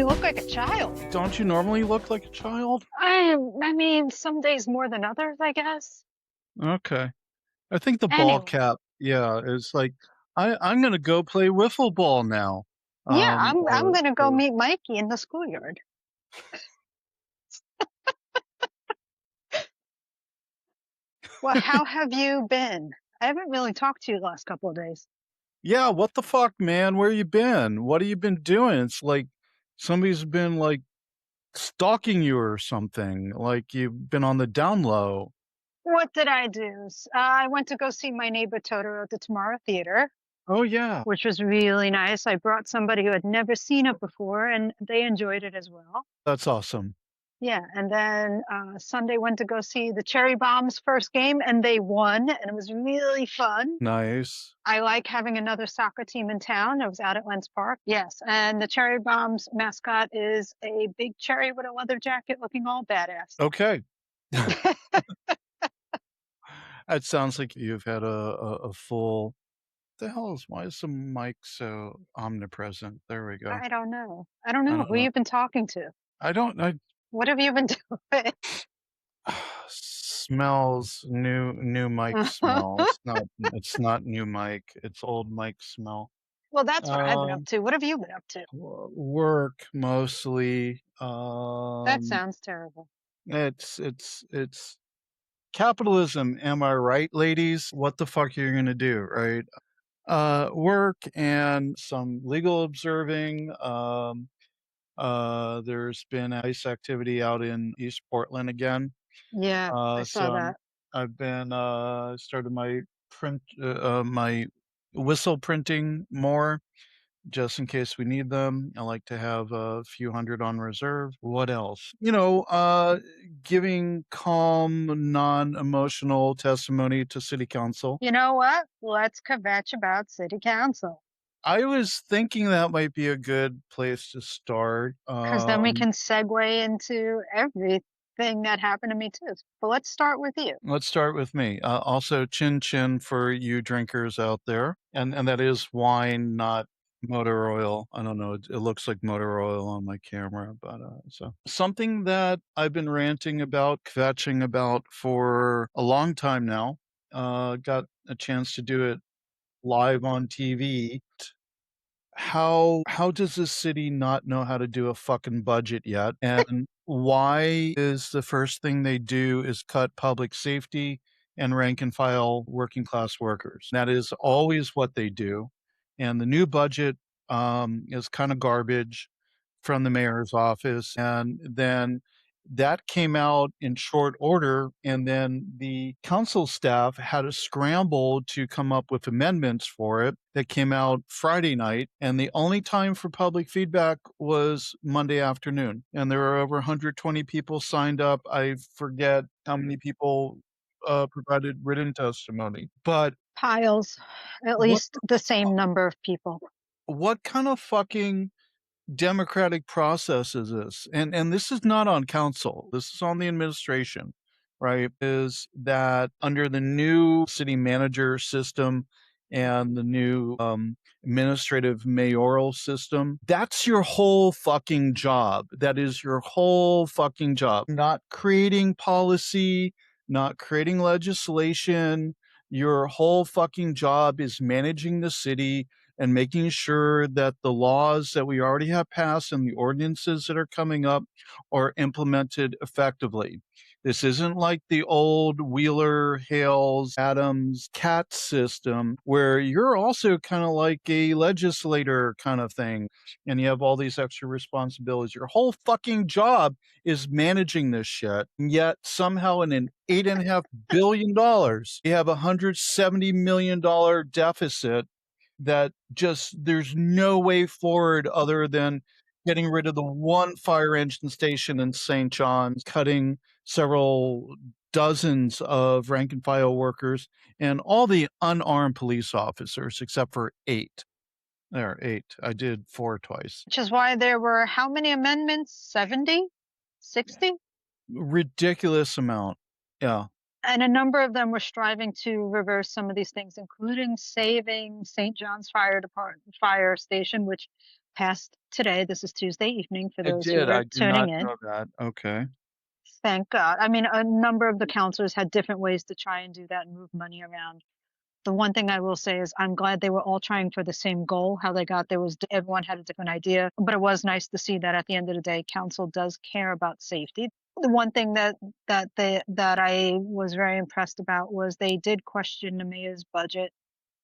You look like a child. Don't you normally look like a child? I mean, some days more than others, I guess. Okay. I think the ball Anyway, cap, yeah, is like, I'm gonna go play wiffle ball now. yeah, I'm gonna go Or meet Mikey in the schoolyard. Well, how have you been? I haven't really talked to you the last couple of days. yeah, what the fuck, man? Where you been? What have you been doing? It's like somebody's been like stalking you or something. Like you've been on the down low. What did I do? I went to go see my neighbor Totoro at the Tomorrow Theater, Oh yeah, which was really nice. I brought somebody who had never seen it before, and they enjoyed it as well. that's awesome. Yeah, and then Sunday went to go see the Cherry Bombs first game, and they won, and it was really fun. Nice. I like having another soccer team in town. I was out at Lens Park. Yes, and the Cherry Bombs mascot is a big cherry with a leather jacket looking all badass. Okay. It sounds like you've had a full. The hell is why is the mic so omnipresent? There we go. I don't know. I don't I know don't who know. you've been talking to. I don't. I What have you been doing? smells new mic smells. It's not new mic. It's old mic smell. Well, that's what I've been up Um, to. What have you been up to? Work mostly. That sounds terrible. It's capitalism. Am I right, ladies? What the fuck are you gonna do, right? Work and some legal observing. There's been ice activity out in East Portland again. Yeah, I saw So that. I've been started my whistle printing more just in case we need them. I like to have a few hundred on reserve. What else? Giving calm, non-emotional testimony to city council. You know what? Let's kvetch about city council. I was thinking that might be a good place to start. Because then we can segue into everything that happened to me too. But let's start with you. Let's start with me. Also, chin chin for you drinkers out there, and that is wine, not motor oil. I don't know. It looks like motor oil on my camera, but so something that I've been ranting about, kvetching about for a long time now. Got a chance to do it live on TV. How does this city not know how to do a fucking budget yet? And why is the first thing they do is cut public safety and rank and file working class workers? That is always what they do. And the new budget is kind of garbage from the mayor's office. And then that came out in short order. And then the council staff had to scramble to come up with amendments for it that came out Friday night. And the only time for public feedback was Monday afternoon. And there were over 120 people signed up. I forget how many people provided written testimony. But Piles, at what least the same number of people. what kind of fucking democratic process is this? And this is not on council. This is on the administration, right? Is that under the new city manager system and the new administrative mayoral system, that's your whole fucking job. That is your whole fucking job. Not creating policy, not creating legislation. Your whole fucking job is managing the city and making sure that the laws that we already have passed and the ordinances that are coming up are implemented effectively. This isn't like the old Wheeler, Hales, Adams, Cat system where you're also kind of like a legislator kind of thing and you have all these extra responsibilities. Your whole fucking job is managing this shit. And yet somehow in an $8.5 billion, you have $170 million deficit that just there's no way forward other than getting rid of the one fire engine station in St. John's, cutting several dozens of rank and file workers, and all the unarmed police officers except for 8. There are 8. I did 4 twice. Which is why there were how many amendments? 70? 60? Ridiculous amount. Yeah. And a number of them were striving to reverse some of these things, including saving St. John's Fire Station, which passed today. This is Tuesday evening for It those who did, are I do tuning not in. know that. Okay. Thank God. I mean, a number of the counselors had different ways to try and do that and move money around. The one thing I will say is I'm glad they were all trying for the same goal. How they got there was everyone had a different idea, but it was nice to see that at the end of the day, council does care about safety. The one thing that I was very impressed about was they did question the mayor's budget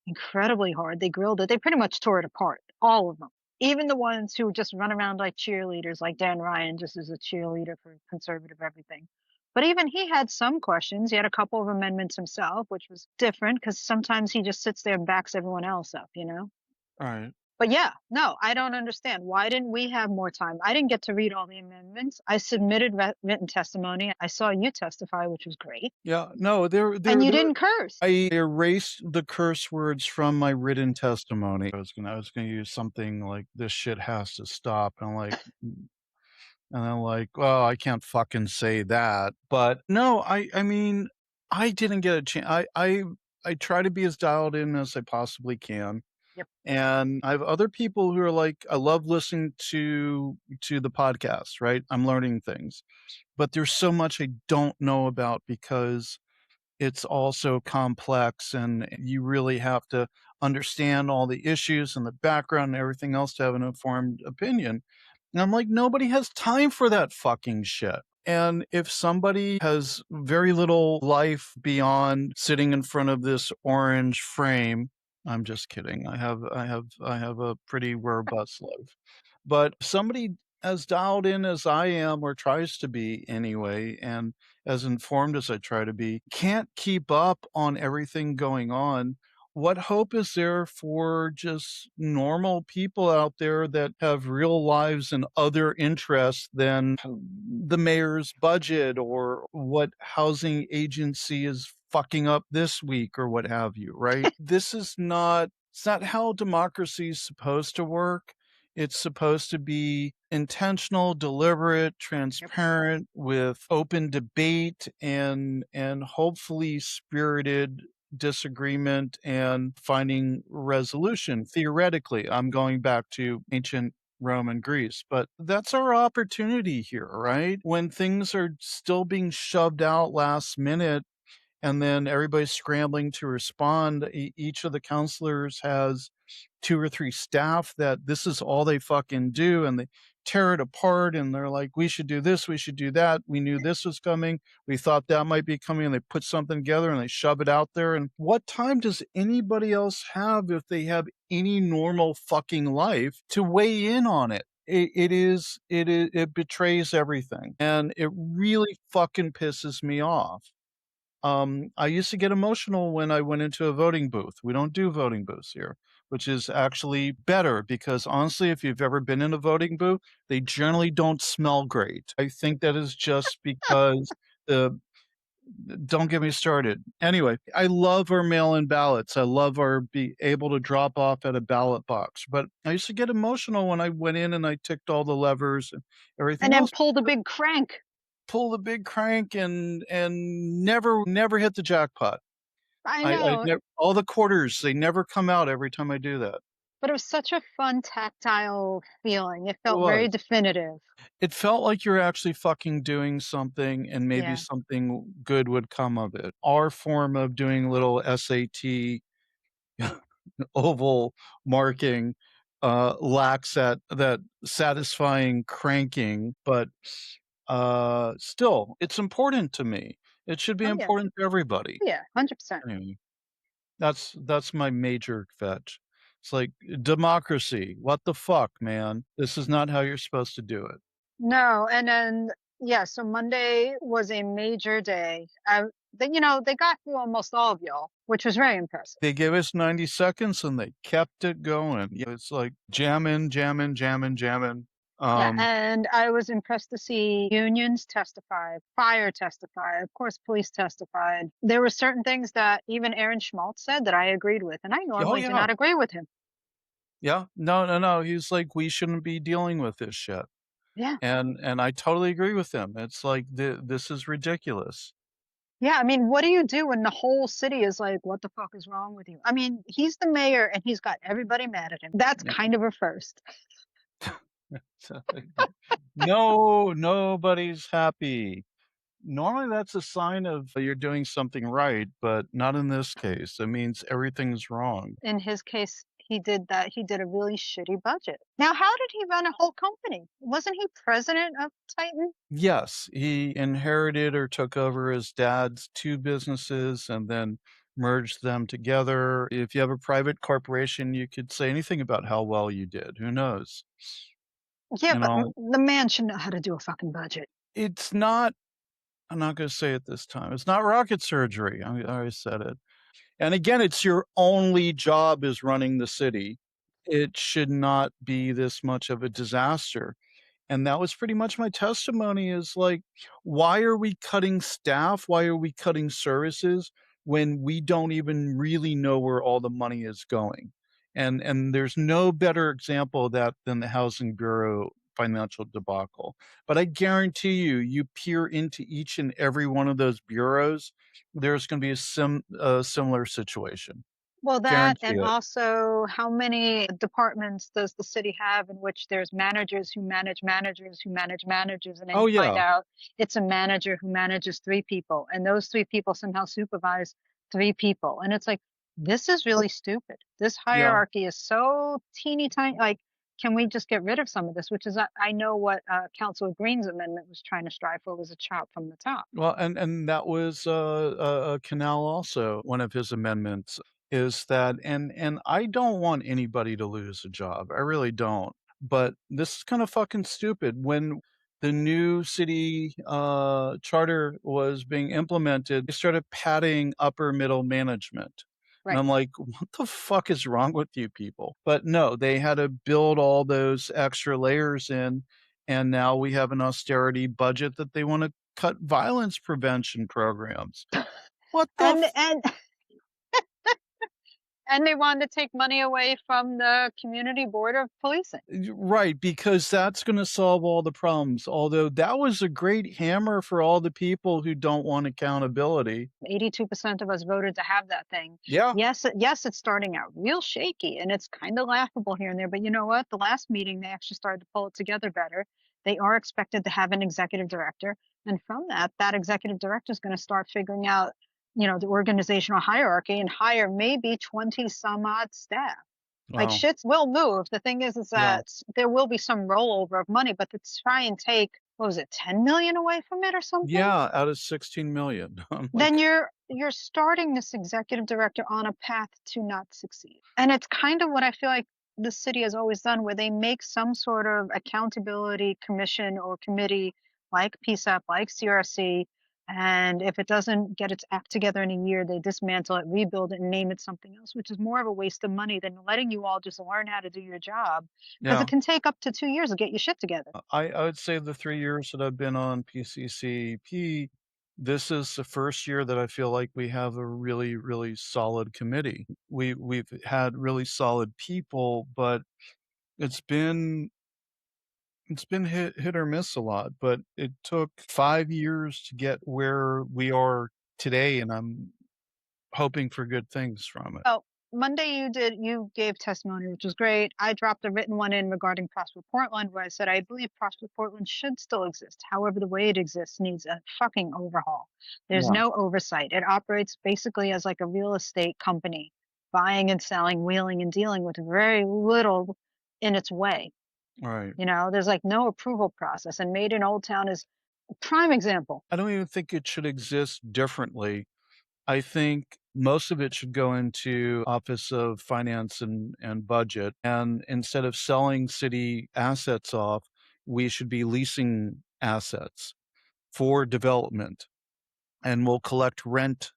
incredibly hard. They grilled it. They pretty much tore it apart, all of them. Even the ones who just run around like cheerleaders, like Dan Ryan, just as a cheerleader for conservative everything. But even he had some questions. He had a couple of amendments himself, which was different because sometimes he just sits there and backs everyone else up, you know? Alright. But yeah, no, I don't understand. Why didn't we have more time? I didn't get to read all the amendments. I submitted written testimony. I saw you testify, which was great. Yeah, no, And you didn't curse. I erased the curse words from my written testimony. I was gonna use something like, "This shit has to stop," and I'm like and I'm like, "Well, I can't fucking say that." But no, I mean, I didn't get a chance. I try to be as dialed in as I possibly can, Yep. and I have other people who are like, I love listening to the podcast, right? I'm learning things, but there's so much I don't know about because it's also complex and you really have to understand all the issues and the background and everything else to have an informed opinion. And I'm like, nobody has time for that fucking shit. And if somebody has very little life beyond sitting in front of this orange frame, I'm just kidding. I have a pretty robust life. But somebody as dialed in as I am or tries to be anyway, and as informed as I try to be, can't keep up on everything going on. What hope is there for just normal people out there that have real lives and other interests than the mayor's budget or what housing agency is fucking up this week or what have you, right? It's not how democracy is supposed to work. It's supposed to be intentional, deliberate, Yep. transparent, with open debate and hopefully spirited disagreement and finding resolution. Theoretically, I'm going back to ancient Rome and Greece, but that's our opportunity here, right? When things are still being shoved out last minute and then everybody's scrambling to respond. Each of the counselors has 2 or 3 staff that this is all they fucking do, and they tear it apart, and they're like, "We should do this, we should do that. We knew this was coming. We thought that might be coming," and they put something together, and they shove it out there, and what time does anybody else have if they have any normal fucking life to weigh in on it? It betrays everything, and it really fucking pisses me off. I used to get emotional when I went into a voting booth. We don't do voting booths here, which is actually better because honestly, if you've ever been in a voting booth, they generally don't smell great. I think that is just because the don't get me started. Anyway, I love our mail-in ballots. I love our be able to drop off at a ballot box. But I used to get emotional when I went in and I ticked all the levers and And everything then else. pull the big crank. Pull the big crank and never hit the jackpot. I I know, never all the quarters, they never come out every time I do that. but it was such a fun tactile feeling. It It felt very was. definitive. It felt like you're actually fucking doing something and maybe Yeah. something good would come of it. Our form of doing little SAT oval marking, lacks that satisfying cranking, but, still, it's important to me. It should be Oh, yeah. important to everybody. Yeah, 100%. Anyway. That's my major fetch. It's like, democracy, what the fuck, man? This is not how you're supposed to do it. No, and then yeah, so Monday was a major day. They got through almost all of y'all, which was very impressive. They gave us 90 seconds and they kept it going. Yeah, it's like jamming, jamming, jamming, jamming. Yeah, Um, and I was impressed to see unions testify, fire testify, of course, police testified. There were certain things that even Aaron Schmaltz said that I agreed with, and I oh normally do yeah. not agree with him. Yeah. No, no, no. He's like, we shouldn't be dealing with this shit. Yeah. And I totally agree with him. It's like this is ridiculous. Yeah, I mean, what do you do when the whole city is like, "What the fuck is wrong with you?" I mean, he's the mayor and he's got everybody mad at him. That's Yeah. kind of a first. So, no, nobody's happy. Normally, that's a sign of you're doing something right, but not in this case. It means everything's wrong. In his case, he did that. He did a really shitty budget. Now, how did he run a whole company? Wasn't he president of Titan? Yes, he inherited or took over his dad's 2 businesses and then merged them together. If you have a private corporation, you could say anything about how well you did. Who knows? Yeah, You but know, the man should know how to do a fucking budget. it's not I'm not gonna say it this time. It's not rocket surgery. I already said it. And again, it's your only job is running the city. It should not be this much of a disaster. And that was pretty much my testimony is like, why are we cutting staff? Why are we cutting services when we don't even really know where all the money is going? And there's no better example of that than the Housing Bureau financial debacle. But I guarantee you, you peer into each and every one of those bureaus, there's going to be a similar situation. Well, that Guarantee and it. also how many departments does the city have in which there's managers who manage managers who manage managers, and then Oh you find yeah, out it's a manager who manages 3 people, and those 3 people somehow supervise 3 people. And it's like, this is really stupid. This yeah. hierarchy is so teeny tiny. Like, can we just get rid of some of this? Which is, I know what Councilor Green's amendment was trying to strive for was a chop from the top. Well, and that was, Canal also, one of his amendments is that and I don't want anybody to lose a job, I really don't, but this is kinda fucking stupid. When the new city, charter was being implemented, they started patting upper middle management, and Right. I'm like, "What the fuck is wrong with you people?" But no, they had to build all those extra layers in, and now we have an austerity budget that they wanna cut violence prevention programs. What the And f and And they wanted to take money away from the community board of policing. right, because that's gonna solve all the problems, although that was a great hammer for all the people who don't want accountability. 82% of us voted to have that thing. Yeah, Yes, it's starting out real shaky and it's kind of laughable here and there, but you know what? The last meeting they actually started to pull it together better. They are expected to have an executive director, and from that, that executive director is going to start figuring out, the organizational hierarchy and hire maybe 20 some odd staff. Like, wow, shits will move. The thing is yeah. that there will be some rollover of money, but to try and take, what was it, 10 million away from it or something? Yeah, out of 16,000,000. I'm Then like, you're starting this executive director on a path to not succeed. And it's kind of what I feel like the city has always done, where they make some sort of accountability commission or committee like PSAP, like CRC, and if it doesn't get its act together in a year, they dismantle it, rebuild it, and name it something else, which is more of a waste of money than letting you all just learn how to do your job, because it yeah. can take up to 2 years to get your shit together. I would say the 3 years that I've been on PCCP, this is the first year that I feel like we have a really, really solid committee. We've had really solid people, but it's been it's been hit or miss a lot, but it took 5 years to get where we are today, and I'm hoping for good things from it. Oh, Monday you gave testimony, which was great. I dropped a written one in regarding Prosper Portland, where I said I believe Prosper Portland should still exist. However, the way it exists needs a fucking overhaul. There's Yeah, no oversight. It operates basically as like a real estate company, buying and selling, wheeling and dealing with very little in its way. right. There's like no approval process. And Made in Old Town is a prime example. I don't even think it should exist differently. I think most of it should go into Office of Finance and Budget, and instead of selling city assets off, we should be leasing assets for development, and we'll collect rent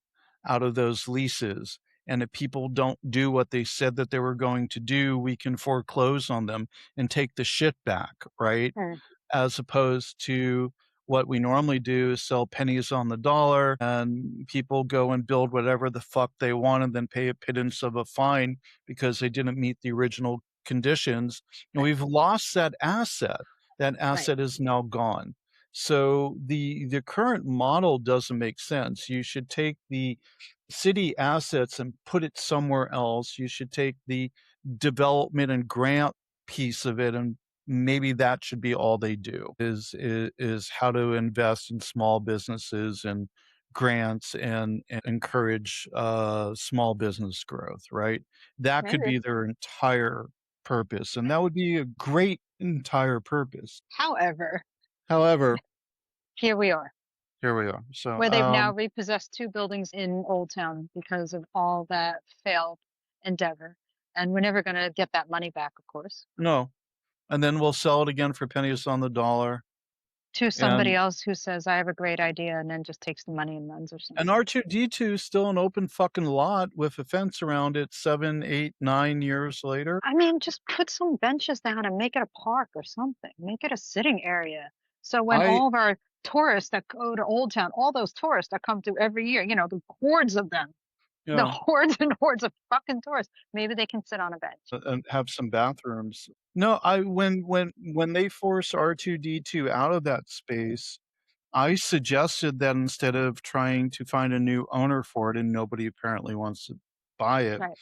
out of those leases, and if people don't do what they said that they were going to do, we can foreclose on them and take the shit back, right? Hmm. As opposed to what we normally do is sell pennies on the dollar and people go and build whatever the fuck they want and then pay a pittance of a fine because they didn't meet the original conditions. And Right, we've lost that asset. That right. asset is now gone. So the current model doesn't make sense. You should take the city assets and put it somewhere else. You should take the development and grant piece of it and maybe that should be all they do is how to invest in small businesses and grants and encourage small business growth, right? That could Maybe. be their entire purpose, and that would be a great entire purpose. However, However, here we are, here we are. So, where they've now repossessed 2 buildings in Old Town because of all that failed endeavor, and we're never gonna get that money back, of course, no, and then we'll sell it again for pennies on the dollar, to somebody and else who says, "I have a great idea," and then just takes the money and runs or and something. R2-D2 is still an open fucking lot with a fence around it 7, 8, 9 years later. I mean, just put some benches down and make it a park or something. Make it a sitting area. So when I all of our tourists that go to Old Town, all those tourists that come through every year, the hordes of them, the Yeah, hordes and hordes of fucking tourists, maybe they can sit on a bench. and have some bathrooms. No, I when they force R2-D2 out of that space, I suggested that instead of trying to find a new owner for it, and nobody apparently wants to buy it, Right.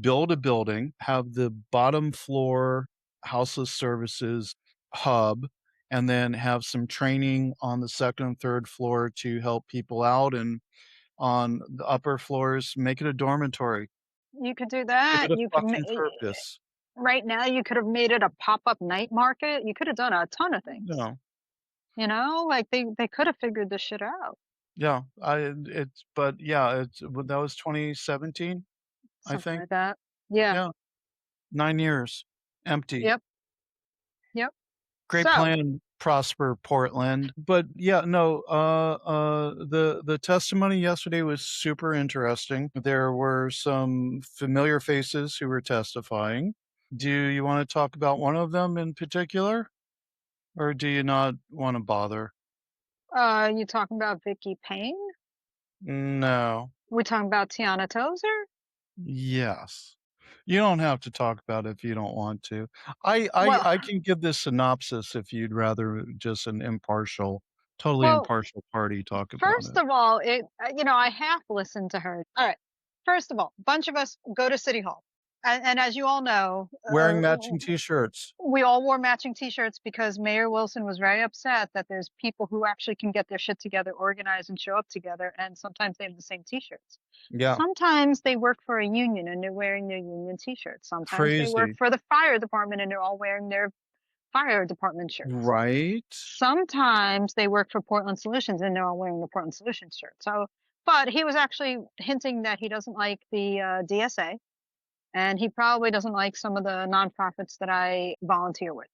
build a building, have the bottom floor houseless services hub, and then have some training on the 2nd and 3rd floor to help people out, and on the upper floors, make it a dormitory. You could do Give that. it a fucking purpose. Right now, you could have made it a pop-up night market. You could have done a ton of things. No. Like they could have figured this shit out. Yeah, it's but yeah, that was 2017, I Something think. like that. Yeah. Yeah, 9 years. Empty. Yep. Yep. Great So, plan, prosper Portland. But yeah, no, the testimony yesterday was super interesting. There were some familiar faces who were testifying. Do you wanna talk about one of them in particular, or do you not wanna bother? you talking about Vicky Payne? No. We talking about Tiana Tozer? Yes. You don't have to talk about it if you don't want to. I I Well, I can give this synopsis if you'd rather just an impartial, totally well, impartial party talk about first it. of all, I half listened to her. All right. First of all, a bunch of us go to City Hall, and as you all know, Wearing matching T-shirts. we all wore matching T-shirts because Mayor Wilson was very upset that there's people who actually can get their shit together, organize, and show up together, and sometimes they have the same T-shirts. Yeah, Sometimes they work for a union and they're wearing their union T-shirts. Sometimes they work crazy. for the fire department and they're all wearing their fire department shirts. Right? Sometimes they work for Portland Solutions and they're all wearing the Portland Solutions shirt. So, but he was actually hinting that he doesn't like the DSA and he probably doesn't like some of the nonprofits that I volunteer with.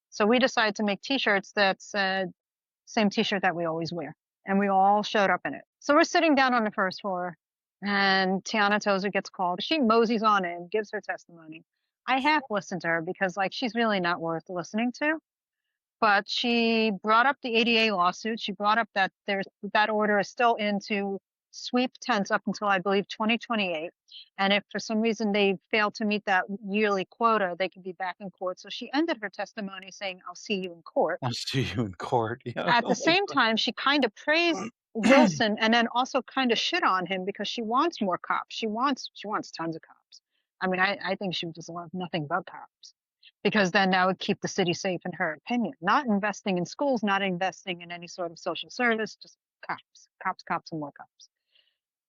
So we decided to make T-shirts that said same T-shirt that we always wear, and we all showed up in it. So we're sitting down on the first floor, and Tiana Tozer gets called. She moseys on in, gives her testimony. I half listened to her because like she's really not worth listening to. But she brought up the ADA lawsuit. She brought up that that order is still in to sweep tents up until I believe 2028. And if for some reason they fail to meet that yearly quota, they could be back in court. So she ended her testimony saying, "I'll see you in court." I'll see you in court. Yeah. At the same time, she kind of praised Wilson and then also kind of shit on him because she wants more cops. She wants tons of cops. I mean, I think she would just love nothing but cops because then that would keep the city safe in her opinion. Not investing in schools, not investing in any sort of social service, just cops, cops, cops, and more cops.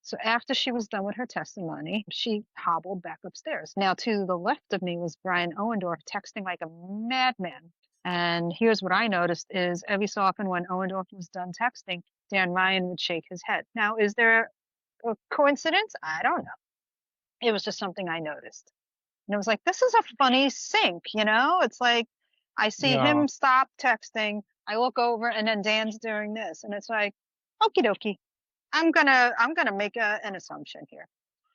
So after she was done with her testimony, she hobbled back upstairs. Now to the left of me was Brian Owendorf texting like a madman. And here's what I noticed is every so often when Owendorf was done texting, Dan Ryan would shake his head. Now, is there a coincidence? I don't know. It was just something I noticed. And it was like, this is a funny sync. It's like I see Yeah, him stop texting, I look over, and then Dan's doing this. And it's like, okie dokie. I'm gonna make an assumption here.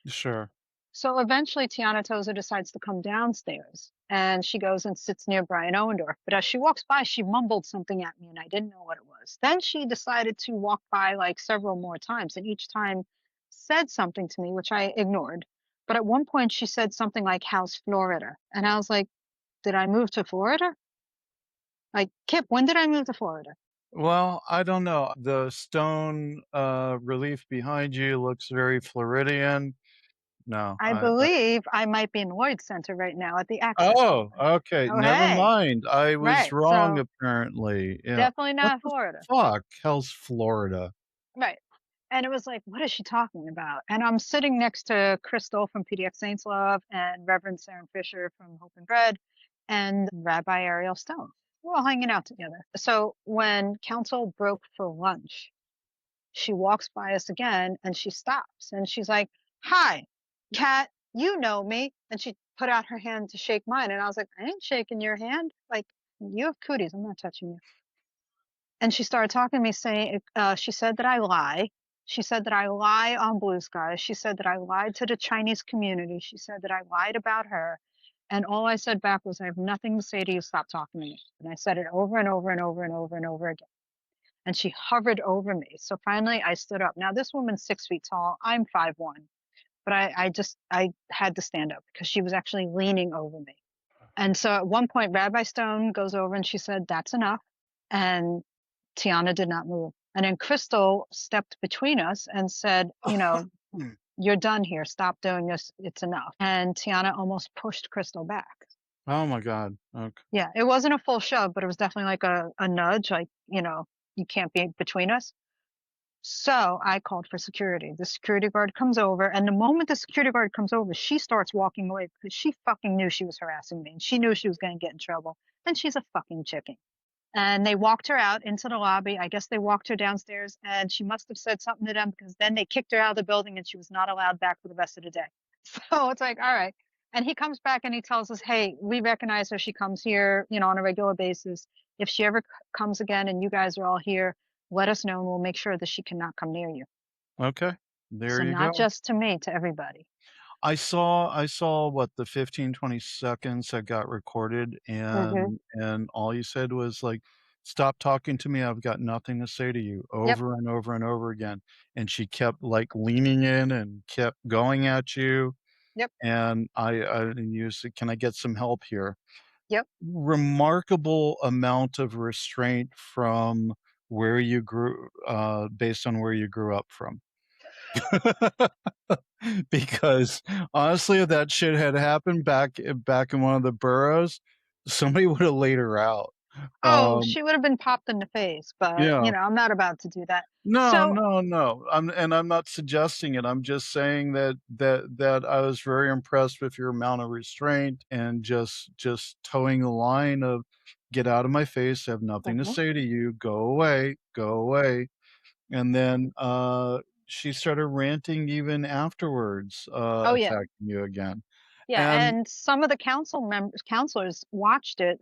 sure. So eventually Tiana Tozer decides to come downstairs and she goes and sits near Brian Owendorf. But as she walks by, she mumbled something at me and I didn't know what it was. Then she decided to walk by like several more times and each time said something to me, which I ignored. But at one point she said something like, "How's Florida?" And I was like, did I move to Florida? Like, Kip, when did I move to Florida? Well, I don't know. The stone, relief behind you looks very Floridian. no, I believe I might be in Lloyd Center right now at the Access Oh, Building. okay, Oh, never hey. mind, I was Right. wrong So apparently, yeah. definitely What not the Florida. fuck? Hell's Florida? Right. And it was like, what is she talking about? And I'm sitting next to Crystal from PDX Saints Love and Reverend Sarah Fisher from Hope and Bread and Rabbi Ariel Stone. We're all hanging out together. So when council broke for lunch, she walks by us again and she stops and she's like, "Hi, Kat, you know me." And she put out her hand to shake mine. And I was like, "I ain't shaking your hand. Like, you have cooties. I'm not touching you." And she started talking to me saying, she said that I lie. She said that I lie on Blue Sky. She said that I lied to the Chinese community. She said that I lied about her. And all I said back was, "I have nothing to say to you. Stop talking to me." And I said it over and over and over and over and over again. And she hovered over me. So finally I stood up. Now this woman's 6 feet tall. I'm 5'1", but I had to stand up because she was actually leaning over me. And so at one point, Rabbi Stone goes over and she said, "That's enough." And Tiana did not move. And then Crystal stepped between us and said, "You're done here. Stop doing this. It's enough." And Tiana almost pushed Crystal back. Oh my god, okay. Yeah, it wasn't a full shove, but it was definitely like a nudge, like, you can't be between us. So I called for security. The security guard comes over, and the moment the security guard comes over, she starts walking away because she fucking knew she was harassing me and she knew she was going to get in trouble. And she's a fucking chicken. And they walked her out into the lobby. I guess they walked her downstairs and she must have said something to them because then they kicked her out of the building and she was not allowed back for the rest of the day. So it's like, all right. And he comes back and he tells us, "Hey, we recognize her. She comes here, on a regular basis. If she ever comes again and you guys are all here, let us know and we'll make sure that she cannot come near you." Okay, there So you not go. just to me, to everybody. I saw what, the 15, 20 seconds that got recorded, Hmm. and all you said was, like, "Stop talking to me, I've got nothing to say to you," Yep. over and over and over again, and she kept, like, leaning in and kept going at you, Yep. and and you said, "Can I get some help here?" Yep. Remarkable amount of restraint from where you grew based on where you grew up from. Because, honestly, if that shit had happened back in one of the boroughs, somebody woulda laid her out. Oh, Um, she would have been popped in the face, but yeah. I'm not about to do that. No, So, no, no. I'm not suggesting it. I'm just saying that I was very impressed with your amount of restraint and just towing the line of, "Get out of my face, I have nothing to mhm. say to you, go away." And then, she started ranting even afterwards, Oh yeah. attacking you again. Yeah, And and some of the counselors watched it.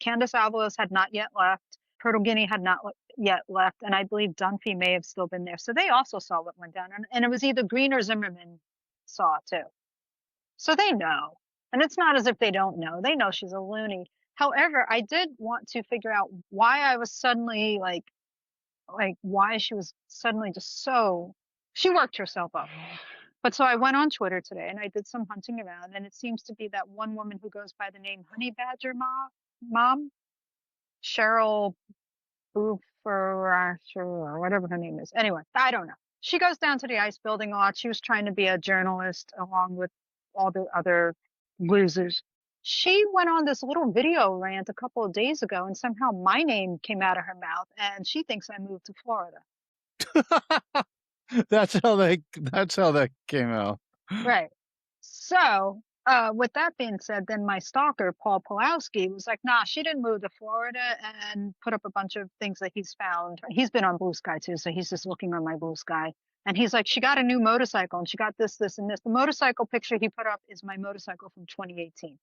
Candace Alvarez had not yet left. Turtle Guinea had not yet left, and I believe Dunphy may have still been there. So they also saw what went down, and it was either Green or Zimmerman saw it too. So they know, and it's not as if they don't know. They know she's a loony. However, I did want to figure out why I was suddenly like why she was suddenly just so she worked herself up. But so I went on Twitter today and I did some hunting around, and it seems to be that one woman who goes by the name Honey Badger Mom, Cheryl Boofer or whatever her name is. Anyway, I don't know. She goes down to the ice building a lot. She was trying to be a journalist along with all the other losers. She went on this little video rant a couple of days ago, and somehow my name came out of her mouth, and she thinks I moved to Florida. that's how that came out. Right. So, with that being said, then my stalker, Paul Pulowski, was like, "Nah, she didn't move to Florida," and put up a bunch of things that he's found. He's been on Blue Sky too, so he's just looking on my Blue Sky. And he's like, "She got a new motorcycle and she got this, this, and this." The motorcycle picture he put up is my motorcycle from 2018.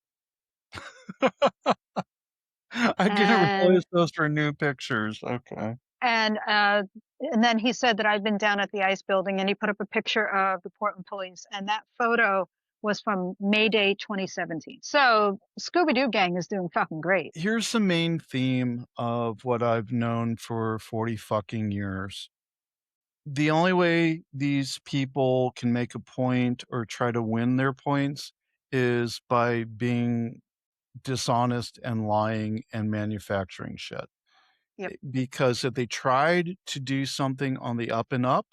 I didn't And realize those were new pictures, okay. and uh and then he said that I'd been down at the ice building and he put up a picture of the Portland police, and that photo was from May Day 2017. So Scooby Doo gang is doing fucking great. Here's the main theme of what I've known for 40 fucking years. The only way these people can make a point or try to win their points is by being dishonest and lying and manufacturing shit. Yep. Because if they tried to do something on the up and up,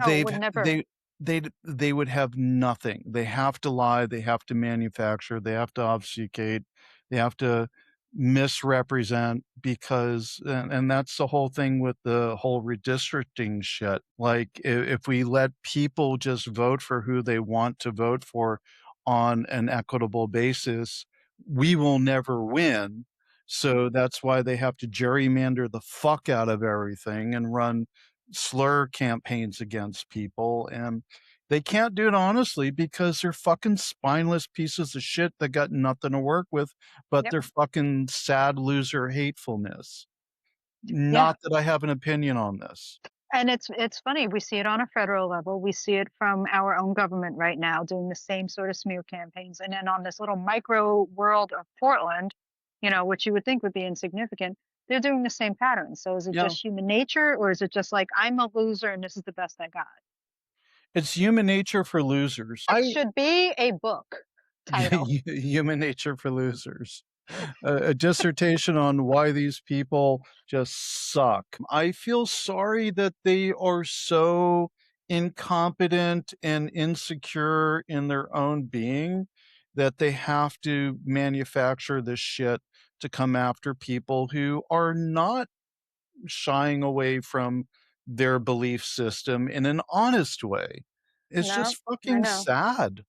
Oh, it they've would they never. they would have nothing. They have to lie, they have to manufacture, they have to obfuscate, they have to misrepresent because and that's the whole thing with the whole redistricting shit. Like if we let people just vote for who they want to vote for on an equitable basis, we will never win. So that's why they have to gerrymander the fuck out of everything and run slur campaigns against people, and they can't do it honestly because they're fucking spineless pieces of shit that got nothing to work with but Yep. their fucking sad loser hatefulness. Yeah. Not that I have an opinion on this. And it's funny, we see it on a federal level, we see it from our own government right now doing the same sort of smear campaigns, and then on this little micro world of Portland, which you would think would be insignificant, they're doing the same pattern. So is it Yeah, just human nature, or is it just like, I'm a loser and this is the best I got? it's human nature for losers. That should be a book title. Human nature for losers. A dissertation on why these people just suck. I feel sorry that they are so incompetent and insecure in their own being that they have to manufacture this shit to come after people who are not shying away from their belief system in an honest way. It's No, just I fucking know. sad.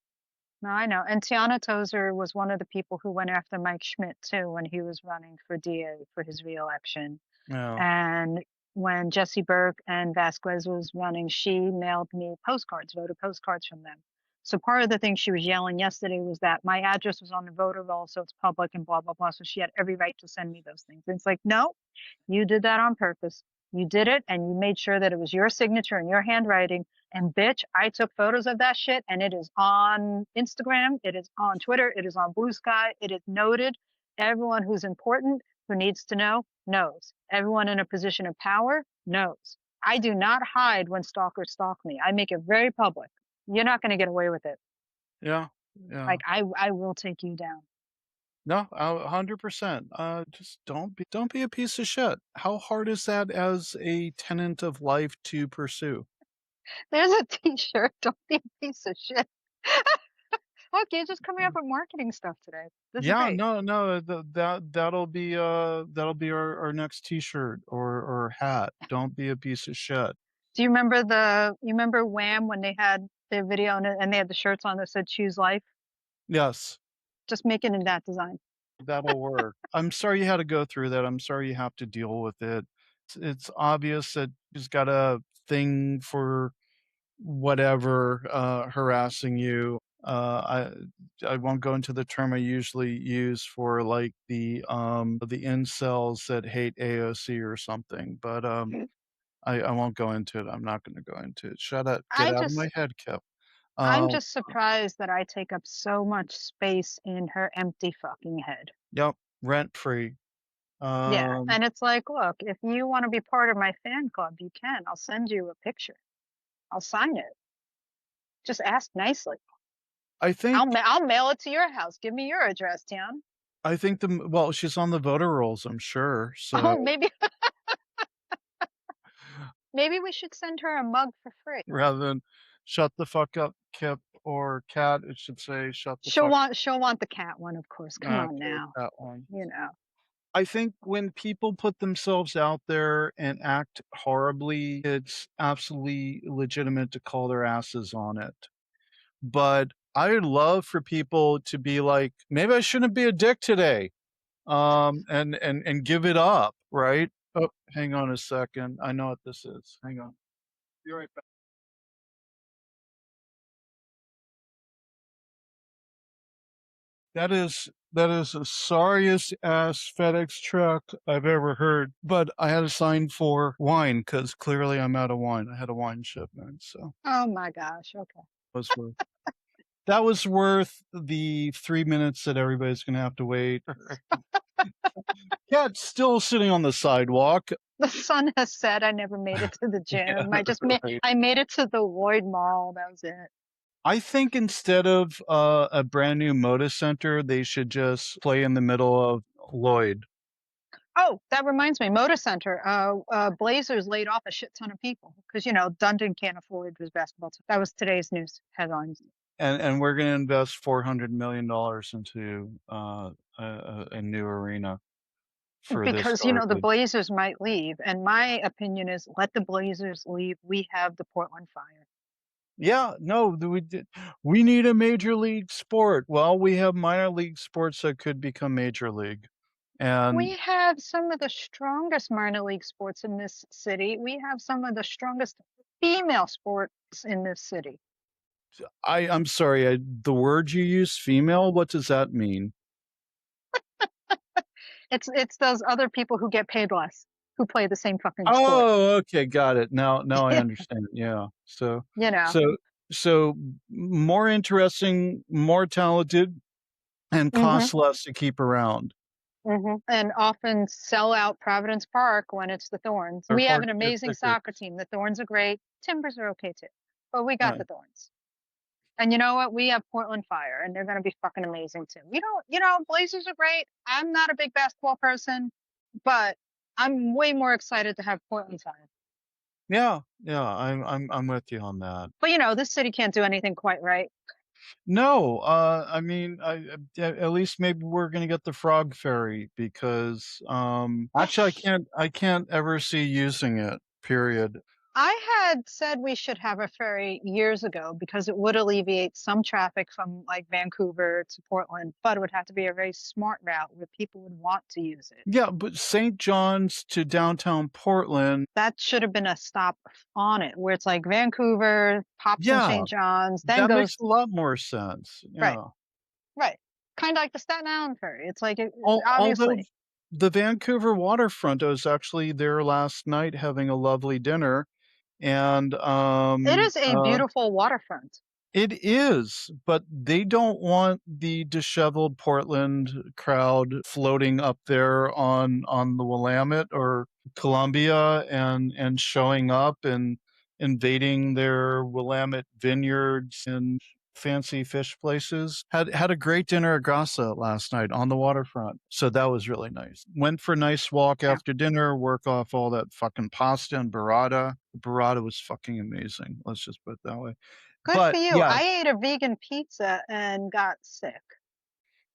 No, I know. And Tiana Tozer was one of the people who went after Mike Schmidt too when he was running for DA for his reelection. Yeah. And when Jesse Burke and Vasquez was running, she mailed me postcards, voter postcards from them. So part of the thing she was yelling yesterday was that my address was on the voter roll, so it's public and blah, blah, blah. So she had every right to send me those things. And it's like, no, you did that on purpose. You did it and you made sure that it was your signature and your handwriting. And bitch, I took photos of that shit and it is on Instagram, it is on Twitter, it is on Blue Sky, it is noted. Everyone who's important, who needs to know, knows. Everyone in a position of power knows. I do not hide when stalkers stalk me. I make it very public. You're not going to get away with it. Yeah. Yeah. Like I will take you down. No, 100%. Just don't be a piece of shit. How hard is that as a tenant of life to pursue? There's a T-shirt. Don't be a piece of shit. Look, you're just coming up with marketing stuff today. This is Yeah, great. no, no, that'll be our next T-shirt or hat. Don't be a piece of shit. Do you remember you remember Wham when they had their video and they had the shirts on that said choose life? Yes, Just make it in that design. that'll work. I'm sorry you had to go through that. I'm sorry you have to deal with it. It's obvious that she's got a thing for whatever, harassing you. I won't go into the term I usually use for like the incels that hate AOC or something, but I won't go into it. I'm not going to go into it. Shut up. Get I out of just my head, Kip. I'm Um, just surprised that I take up so much space in her empty fucking head. yep, rent free. Yeah, Um, and it's like, look, if you want to be part of my fan club, you can. I'll send you a picture. I'll sign it. Just ask nicely. I think I'll mail it to your house. Give me your address, Town. well, she's on the voter rolls, I'm sure. Oh, So maybe we should send her a mug for free. rather than shut the fuck up, Kip, or cat, it should say shut the She'll fuck. want she'll want the cat one, of course. Come on Okay, now. that one. You know. I think when people put themselves out there and act horribly, it's absolutely legitimate to call their asses on it. But I would love for people to be like, maybe I shouldn't be a dick today. And give it up, right? Oh, hang on a second. I know what this is. Hang on. Be right back. That is the sorriest ass FedEx truck I've ever heard. But I had to sign for wine because clearly I'm out of wine. I had a wine shipment, so Oh my gosh. Okay. it was worth that was worth the 3 minutes that everybody's gonna have to wait. Cat's still sitting on the sidewalk. The sun has set. I never made it to the Yeah, gym. right. I made it to the Lloyd Mall. That was it. I think instead of a brand new Moda Center, they should just play in the middle of Lloyd. Oh, that reminds me, Moda Center, Blazers laid off a shit ton of people because, Dundon can't afford his basketball team. That was today's news headlines. And we're gonna invest $400 million into, a new arena for this Because, the garbage. Blazers might leave. And my opinion is let the Blazers leave. We have the Portland Fire. Yeah, no, we need a major league sport. Well, we have minor league sports that could become major league, and We have some of the strongest minor league sports in this city. We have some of the strongest female sports in this city. I'm sorry, the word you use, "female," what does that mean? It's those other people who get paid less who play the same fucking sport. Oh, okay, got it. Now I understand, yeah. You know. So so more interesting, more talented, and Mhm. costs less to keep around. Mhm. And often sell out Providence Park when it's the Thorns. Our We have park an to get amazing soccer tickets. team. The Thorns are great. Timbers are okay too. But we got Right. the Thorns. And you know what? We have Portland Fire, and they're going to be fucking amazing too. We don't, Blazers are great. I'm not a big basketball person, but I'm way more excited to have Portland Fire. Yeah, yeah, I'm with you on that. But this city can't do anything quite right. No, I mean, at least maybe we're gonna get the frog ferry because, actually, I can't ever see using it, period. I had said we should have a ferry years ago because it would alleviate some traffic from like Vancouver to Portland, but it would have to be a very smart route where people would want to use it. Yeah, but St. John's to downtown Portland, That should have been a stop on it where it's like Vancouver, pops in yeah, St. John's, then that makes goes a lot more sense, right, yeah. right. Kind of like the Staten Island ferry. It's like Although obviously the Vancouver waterfront, I was actually there last night having a lovely dinner, and, it is a beautiful waterfront. it is, but they don't want the disheveled Portland crowd floating up there on the Willamette or Columbia and showing up and invading their Willamette vineyards and fancy fish places. Had a great dinner at Grassa last night on the waterfront, so that was really nice. Went for a nice walk Yeah. after dinner, work off all that fucking pasta and burrata. Burrata was fucking amazing, let's just put it that way. Good for But, you. yeah, I ate a vegan pizza and got sick.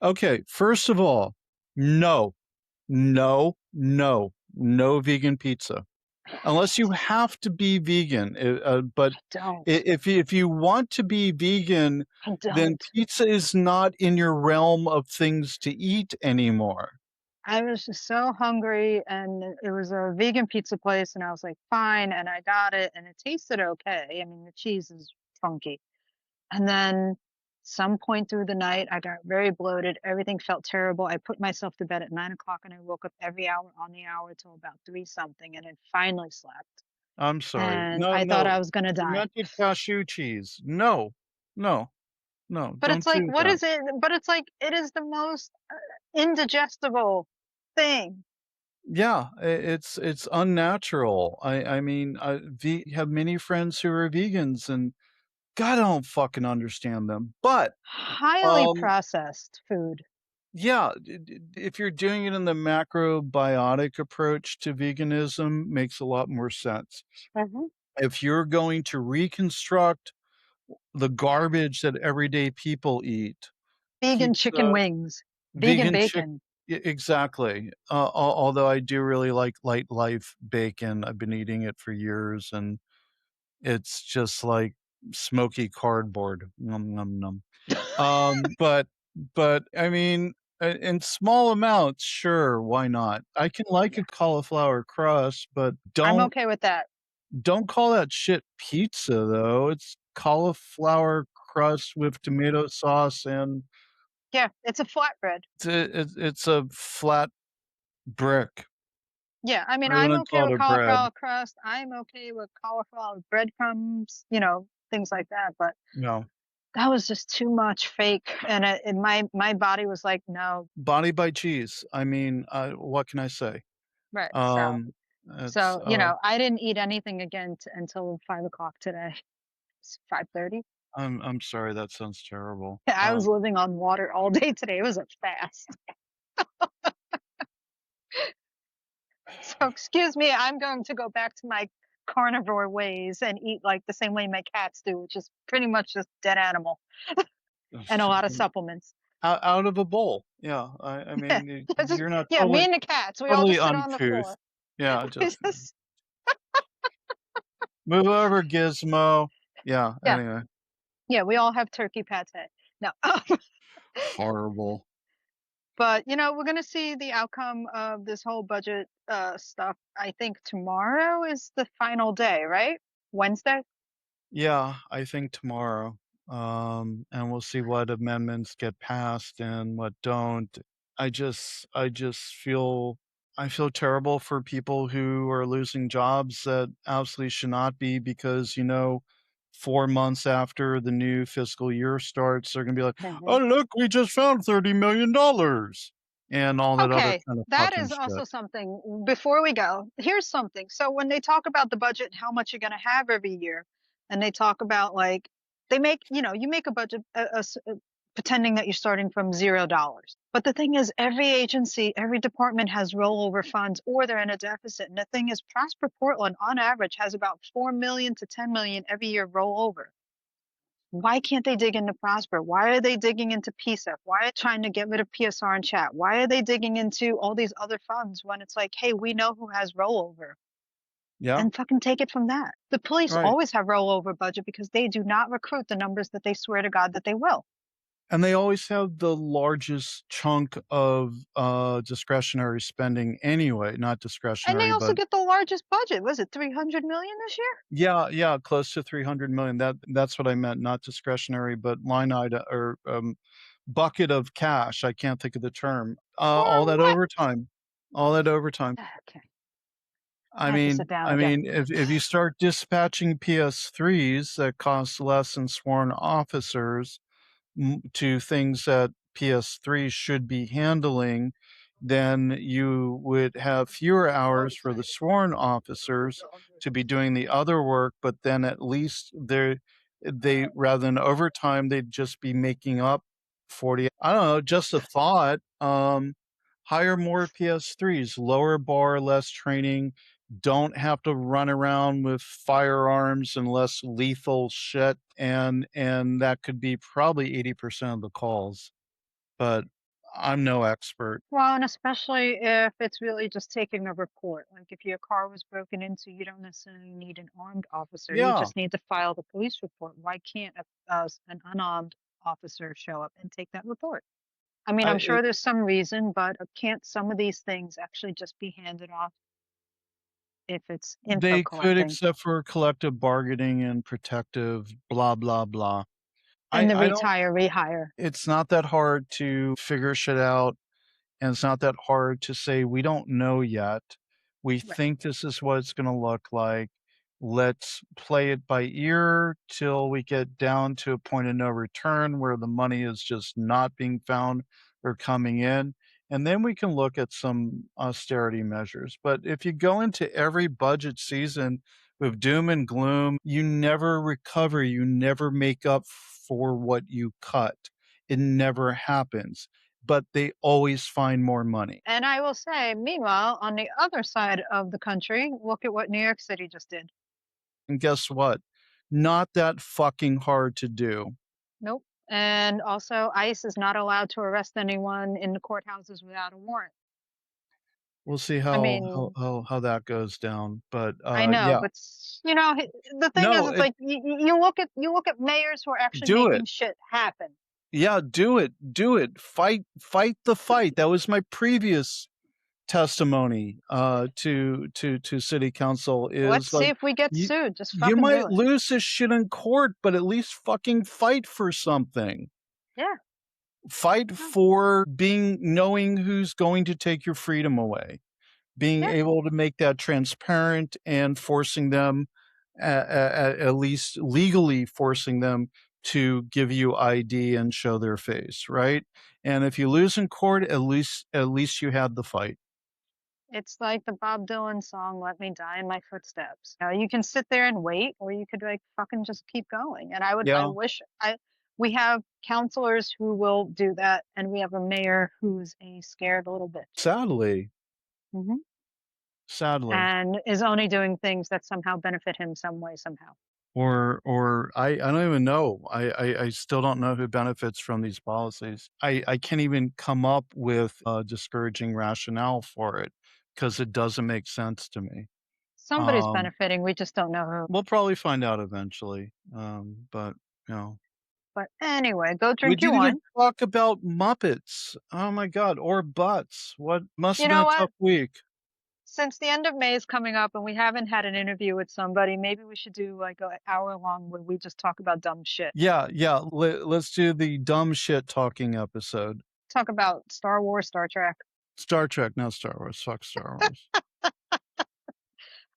okay, first of all, no, no, no, no vegan pizza, unless you have to be vegan, but I don't. if you want to be vegan, I then don't. pizza is not in your realm of things to eat anymore. I was just so hungry and it was a vegan pizza place and I was like, fine. And I got it and it tasted okay. I mean, the cheese is funky. And then some point through the night, I got very bloated. Everything felt terrible. I put myself to bed at 9 o'clock and I woke up every hour on the hour till about three something and then finally slept. I'm sorry. And No, I thought no, I was going to die. fermented cashew cheese. No, no, no, But it's don't like, do what that. is it? But it's like, it is the most indigestible thing. Yeah, it's unnatural. I mean, I have many friends who are vegans, and God, I don't fucking understand them. But, Highly um, processed food. yeah, if you're doing it in the macrobiotic approach to veganism, makes a lot more sense. Mhm. If you're going to reconstruct the garbage that everyday people eat, Vegan chicken pizza, wings, vegan vegan chick bacon. exactly. Although I do really like Light Life bacon. I've been eating it for years, and it's just like smoky cardboard. Num, num, num. But I mean, in small amounts, sure, why not? I can like Yeah, a cauliflower crust, but I'm don't okay with that. don't call that shit pizza, though. It's cauliflower crust with tomato sauce, and Yeah, it's a flatbread. it's a flat brick. Yeah, I mean, I I'm wouldn't okay call it with a bread. cauliflower crust. I'm okay with cauliflower breadcrumbs, things like that. But No. that was just too much fake, and my body was like, no, Body by cheese. I mean, what can I say? right. So Um, it's, so I didn't eat anything again until 5 o'clock today. It's 5:30. I'm sorry, that sounds terrible. I was living on water all day today. It was a fast. So excuse me, I'm going to go back to my carnivore ways and eat like the same way my cats do, which is pretty much just dead animal and a lot of supplements. Out of a bowl. Yeah, I Yeah, mean, just, you're not yeah, me and the cats, we all totally just sit on the uncouth. floor. Yeah, We just just, move over, Gizmo. Yeah, yeah, anyway. yeah, we all have turkey pate. No, Horrible. but we're gonna see the outcome of this whole budget stuff. I think tomorrow is the final day, right? Wednesday. Yeah, I think tomorrow. And we'll see what amendments get passed and what don't. I just feel terrible for people who are losing jobs that absolutely should not be because, 4 months after the new fiscal year starts, they're gonna be like, "Oh, Mhm. look, we just found $30 million," and all that other Okay, kind of that fucking is shit. also something. Before we go, here's something. So when they talk about the budget and how much you're going to have every year, and they talk about like they make, you make a budget pretending that you're starting from $0. But the thing is, every agency, every department has rollover funds, or they're in a deficit. And the thing is, Prosper Portland, on average, has about 4 million to 10 million every year rollover. Why can't they dig into Prosper? Why are they digging into PSEP? Why are they trying to get rid of PSR and chat? Why are they digging into all these other funds when it's like, hey, we know who has rollover Yeah, and fucking take it from that. The police right. always have rollover budget because they do not recruit the numbers that they swear to God that they will. And they always have the largest chunk of, discretionary spending anyway, not And they discretionary, also but get the largest budget. Was it 300 million this year? yeah, yeah, close to 300 million. That's what I meant, not discretionary, but line item or, bucket of cash. I can't think of the term. All For that what? overtime. All that overtime. Okay. I I have to mean sit down I again. mean, if you start dispatching PS3s that cost less than sworn officers to things that PS3 should be handling, then you would have fewer hours for the sworn officers to be doing the other work, but then at least they rather than overtime, they'd just be making up 40. I don't know, just a thought. Hire more PS3s, lower bar, less training, don't have to run around with firearms and less lethal shit, and that could be probably 80% of the calls, but I'm no expert. Well, and especially if it's really just taking a report. Like if your car was broken into, you don't necessarily need an armed officer. You Yeah, just need to file the police report. Why can't an unarmed officer show up and take that report? I mean, I I'm sure it there's some reason, but can't some of these things actually just be handed off if it's info they could collecting? except for collective bargaining and protective blah, blah, blah. And the I don't retire, rehire. it's not that hard to figure shit out. And it's not that hard to say, "We don't know yet. We Right. think this is what it's gonna look like. Let's play it by ear till we get down to a point of no return where the money is just not being found or coming in, and then we can look at some austerity measures." But if you go into every budget season with doom and gloom, you never recover, you never make up for what you cut. It never happens, but they always find more money. And I will say, meanwhile, on the other side of the country, look at what New York City just did. And guess what? Not that fucking hard to do. Nope. And also, ICE is not allowed to arrest anyone in the courthouses without a warrant. We'll see I how mean, that goes down, but, I know, yeah. but the thing is, No, it's it like you look at mayors who are actually do it. making shit happen. Yeah, do it. Fight the fight. That was my previous testimony, to city council Let's is see like, if we get you sued. Just you fucking might do it. lose this shit in court, but at least fucking fight for something. Yeah. Fight No, for knowing who's going to take your freedom away. Being yeah. able to make that transparent and forcing them at least legally forcing them to give you ID and show their face, right? And if you lose in court, at least you had the fight. It's like the Bob Dylan song, Let Me Die in My Footsteps. You can sit there and wait, or you could like fucking just keep going. And I Yeah, wish we have counselors who will do that, and we have a mayor who's a scared little bitch. sadly. Hmm. sadly. and is only doing things that somehow benefit him some way, somehow. Or I don't even know. I still don't know who benefits from these policies. I can't even come up with a discouraging rationale for it because it doesn't make sense to me. Somebody's Um, benefiting, we just don't know who. we'll probably find out eventually. But you know, But anyway, go we drink your didn't even wine. talk about Muppets. Oh my God, or butts. What must You have been know a what? tough week. Since the end of May is coming up and we haven't had an interview with somebody, maybe we should do like an hour long where we just talk about dumb shit. Yeah, yeah. Let's do the dumb shit talking episode. Talk about Star Wars, Star Trek. Star Trek, not Star Wars. Fuck Star Wars.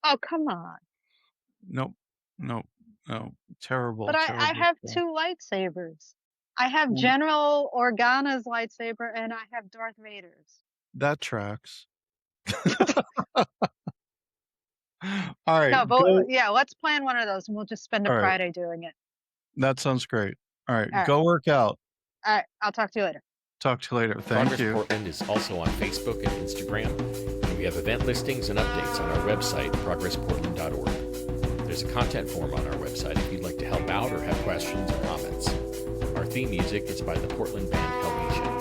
Oh, come on. Nope. Nope. No. Terrible, But I terrible have stuff. 2 lightsabers. I have Mm, General Organa's lightsaber and I have Darth Vader's. that tracks. All right, No, but go. yeah, let's plan one of those and we'll just spend a All right, Friday doing it. that sounds great. All right, All right. go work out. All right. I'll talk to you later. Talk to you later. Thank Progress you. Portland is also on Facebook and Instagram, and we have event listings and updates on our website, progressportland.org. There's a content form on our website if you'd like to help out or have questions or comments. Our theme music is by the Portland band Helvetia.